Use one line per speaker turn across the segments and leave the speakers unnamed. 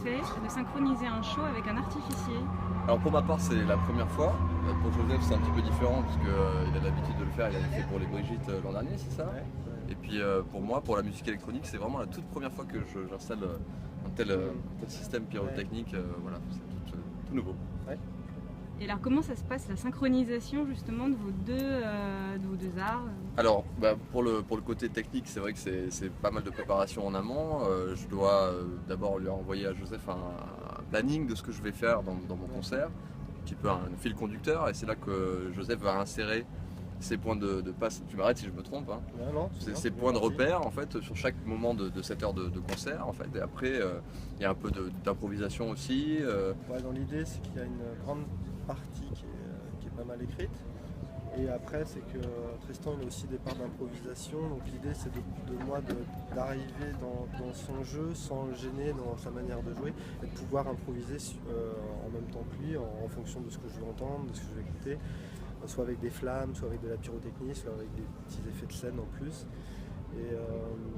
fait de synchroniser un show avec un artificier?
Alors pour ma part c'est la première fois, pour Joseph c'est un petit peu différent parce qu'il a l'habitude de le faire, il avait fait pour les Brigitte l'an dernier, c'est ça? Et puis pour moi, pour la musique électronique, c'est vraiment la toute première fois que j'installe un tel système pyrotechnique, voilà, c'est tout nouveau. Ouais.
Et alors comment ça se passe la synchronisation justement de vos deux arts?
Alors pour le côté technique, c'est vrai que c'est pas mal de préparation en amont. Je dois d'abord lui envoyer à Joseph un planning de ce que je vais faire dans mon concert, un petit peu un fil conducteur, et c'est là que Joseph va insérer ces points de passe. Tu m'arrêtes si je me trompe, hein. Ces points de repère en fait sur chaque moment de cette heure de concert en fait. Et après il y a un peu d'improvisation aussi.
Ouais, dans l'idée c'est qu'il y a une grande partie qui est pas mal écrite, et après c'est que Tristan il a aussi des parts d'improvisation, donc l'idée c'est de moi d'arriver dans son jeu sans le gêner dans sa manière de jouer et de pouvoir improviser en même temps que lui en fonction de ce que je veux entendre, de ce que je vais écouter, soit avec des flammes, soit avec de la pyrotechnie, soit avec des petits effets de scène en plus. Et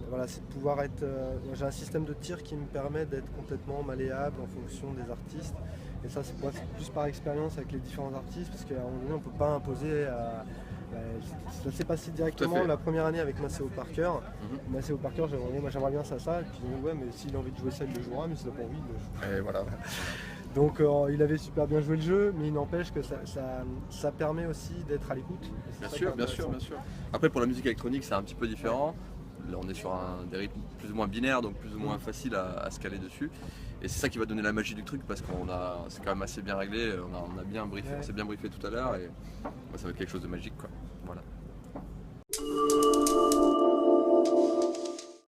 voilà, c'est de pouvoir être... j'ai un système de tir qui me permet d'être complètement malléable en fonction des artistes. Et ça, c'est plus par expérience avec les différents artistes, parce qu'à un moment donné, on ne peut pas imposer à... ça s'est passé directement la première année avec Maceo Parker. Maceo Parker, j'aimerais bien ça, et puis ouais, mais s'il a envie de jouer ça, il le jouera, mais s'il n'a pas envie, il le jouera.
Et voilà.
Donc il avait super bien joué le jeu, mais il n'empêche que ça permet aussi d'être à l'écoute.
Bien sûr. Après pour la musique électronique c'est un petit peu différent. Là on est sur des rythmes plus ou moins binaires, donc plus ou moins facile à se caler dessus. Et c'est ça qui va donner la magie du truc, parce c'est quand même assez bien réglé, on a bien briefé, on s'est bien briefé tout à l'heure, et ça va être quelque chose de magique quoi.